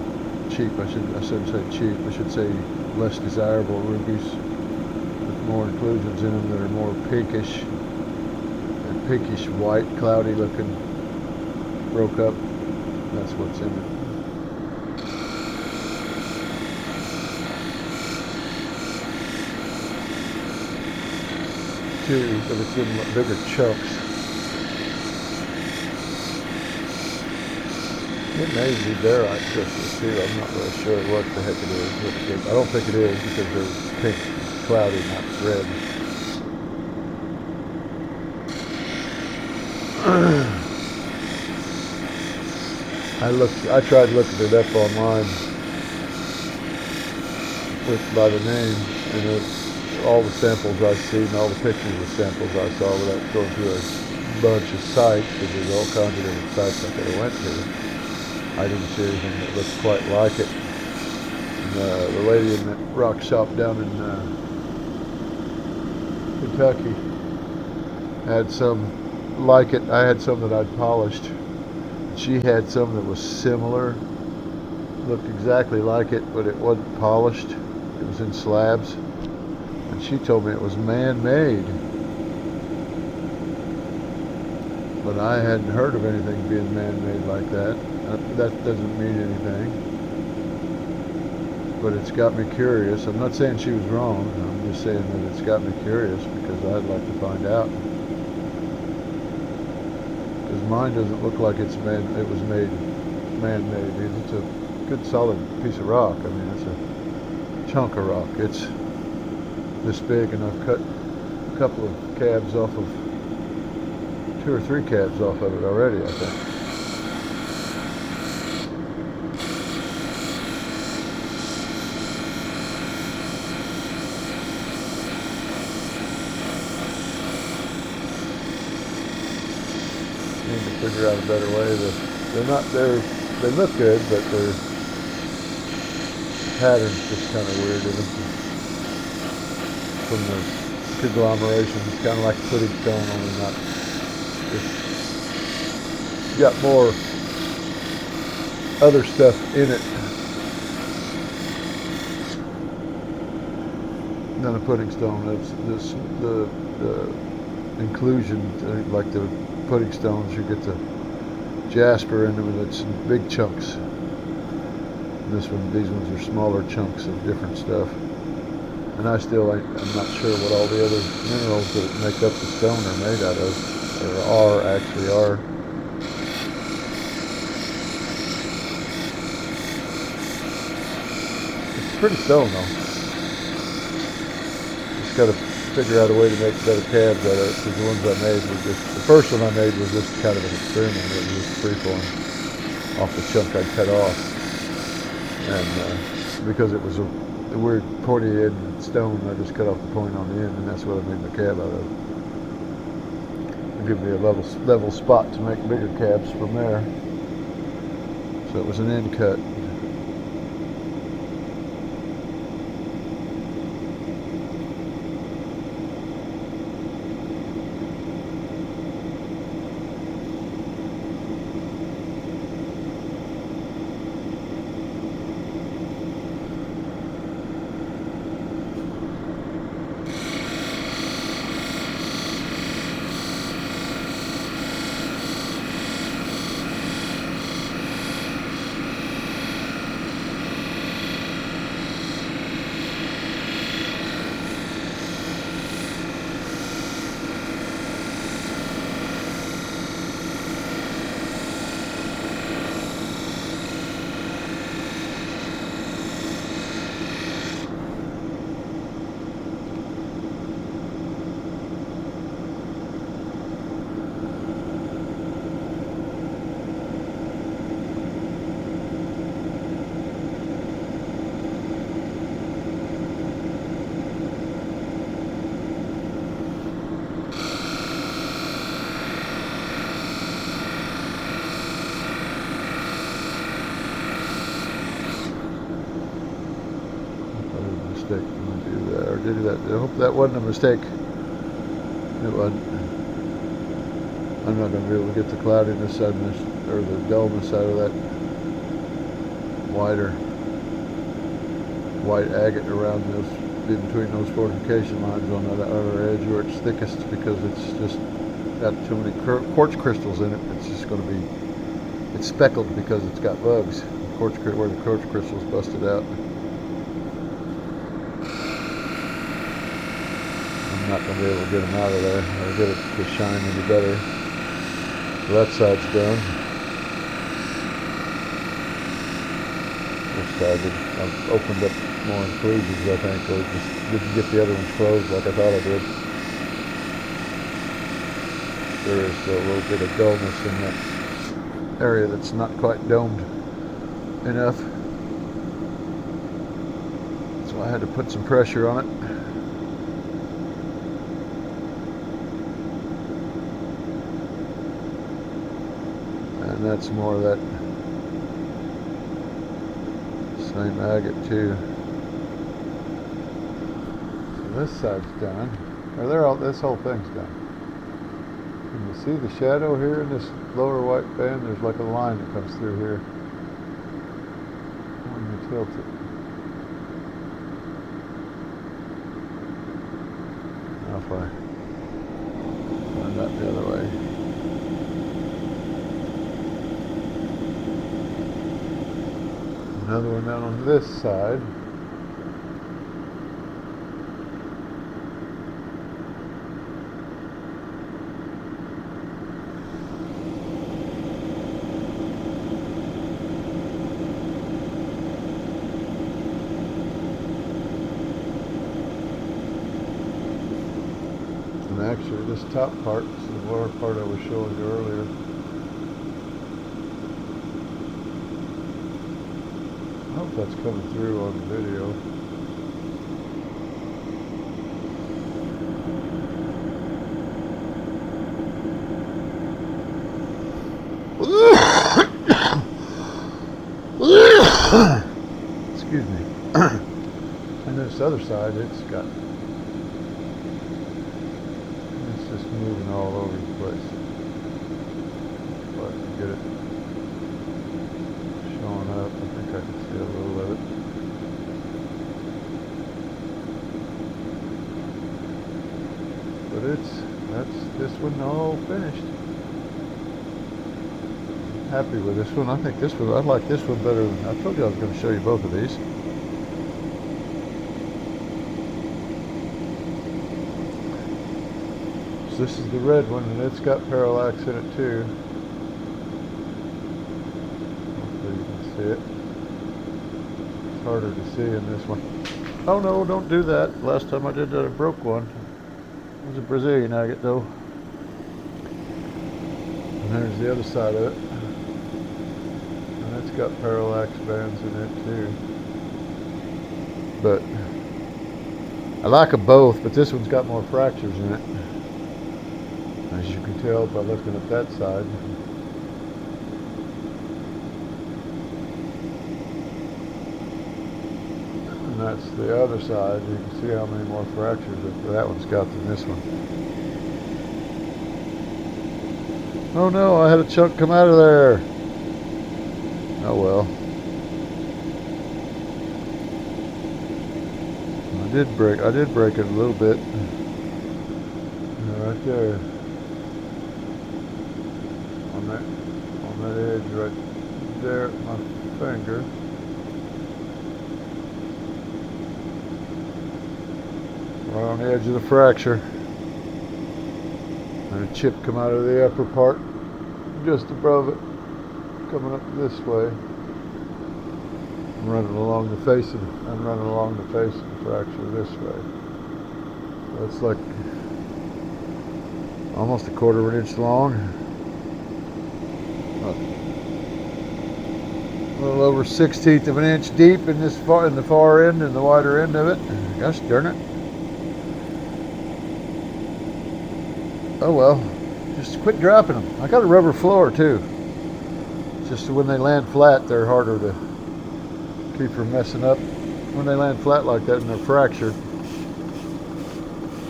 cheap, I shouldn't say cheap, I should say less desirable rubies with more inclusions in them that are more pinkish and pinkish white, cloudy looking, broke up. That's what's in it. Too, but it's in bigger chunks. It may be barite crystals too. I'm not really sure what the heck it is. I don't think it is because they're pink, cloudy, not red. I tried looking it up online by the name, and all the samples I've seen, all the pictures of samples I saw without going through a bunch of sites, because there's all kinds of different sites I could have went to. I didn't see anything that looked quite like it. And, the lady in that rock shop down in Kentucky had some like it. I had some that I'd polished. She had some that was similar, looked exactly like it, but it wasn't polished. It was in slabs. And she told me it was man-made. But I hadn't heard of anything being man-made like that. That doesn't mean anything. But it's got me curious. I'm not saying she was wrong. I'm just saying that it's got me curious because I'd like to find out. Because mine doesn't look like it was made man-made. It's a good solid piece of rock. I mean, it's a chunk of rock. It's this big, and I've cut a couple of cabs off of, 2 or 3 cabs off of it already, I think. Need to figure out a better way. They look good, but their pattern's just kind of weird in them. From the conglomeration, it's kind of like pudding stone, only not. It's got more other stuff in it than a pudding stone. It's the inclusion, like the pudding stones, you get the jasper in them, and it's in big chunks. These ones are smaller chunks of different stuff. And I'm not sure what all the other minerals that make up the stone are made out of, or actually are. It's pretty stone though. Just got to figure out a way to make better cabs out of it, because the ones I made were the first one I made was just kind of an experiment. It was just free-form off the chunk I'd cut off. And because it was a weird pointy end stone, I just cut off the point on the end, and that's what I made my cab out of. It gave me a level spot to make bigger cabs from there. So it was an end cut. do that. I hope that wasn't a mistake. It wasn't. I'm not going to be able to get the cloudiness side of this, or the dullness out of that wider white agate around those, in between those fortification lines on that outer edge where it's thickest, because it's just got too many quartz crystals in it. It's just going to be, it's speckled because it's got bugs. Where the quartz crystals busted out. I'm not going to be able to get them out of there. I'll get it to shine any better. So that side's done. This side, I've opened up more inclusions, I think, or just didn't get the other ones closed like I thought I did. There is a little bit of dullness in that area that's not quite domed enough. So I had to put some pressure on it. And that's more of that same agate too. So this side's done. Or this whole thing's done. Can you see the shadow here in this lower white band? There's like a line that comes through here. When you tilt it. Now if I turn that the other way. Another one down on this side. And actually this top part is the lower part I was showing you earlier. I hope that's coming through on the video. Excuse me. And this other side, it's just moving all over the place. If I can get it showing up, I think I can see a little of it. But that's this one all finished. Happy with this one. I think this one, I like this one better than, I told you I was going to show you both of these. So this is the red one, and it's got parallax in it too. Hopefully you can see it. It's harder to see in this one. Oh no, don't do that. Last time I did that I broke one. It was a Brazilian agate though. And there's the other side of it. And it's got parallax bands in it too. But I like them both, but this one's got more fractures in it. As you can tell by looking at that side. And that's the other side. You can see how many more fractures that one's got than this one. Oh no, I had a chunk come out of there. Oh well. I did break it a little bit. Right there. On that edge right there at my finger. Right on the edge of the fracture. And a chip come out of the upper part, just above it, coming up this way. I'm running along the face of the fracture this way. So it's like almost a quarter of an inch long. A little over 1/16 of an inch deep in the far end and the wider end of it. Gosh darn it. Oh well, just quit dropping them. I got a rubber floor too. Just when they land flat, they're harder to keep from messing up. When they land flat like that and they're fractured,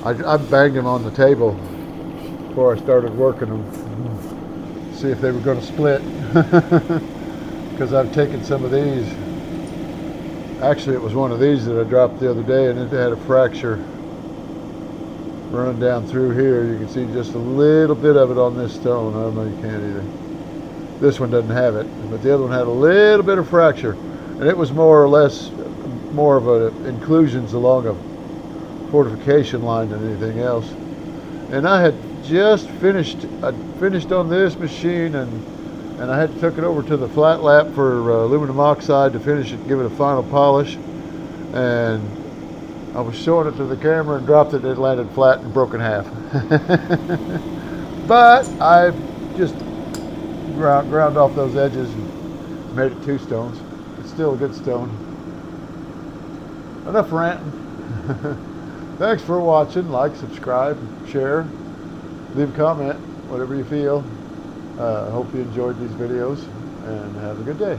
I banged them on the table before I started working them, see if they were going to split. Because I've taken some of these. Actually, it was one of these that I dropped the other day, and it had a fracture running down through here. You can see just a little bit of it on this stone. I don't know, you can't either. This one doesn't have it, but the other one had a little bit of fracture, and it was more or less more of inclusions along a fortification line than anything else. And I had just finished. I finished on this machine, and I had took it over to the flat lap for aluminum oxide to finish it, give it a final polish. And I was showing it to the camera and dropped it. It landed flat and broke in half. But I just ground off those edges and made it 2 stones. It's still a good stone. Enough ranting. Thanks for watching. Like, subscribe, share, leave a comment, whatever you feel. Hope you enjoyed these videos, and have a good day.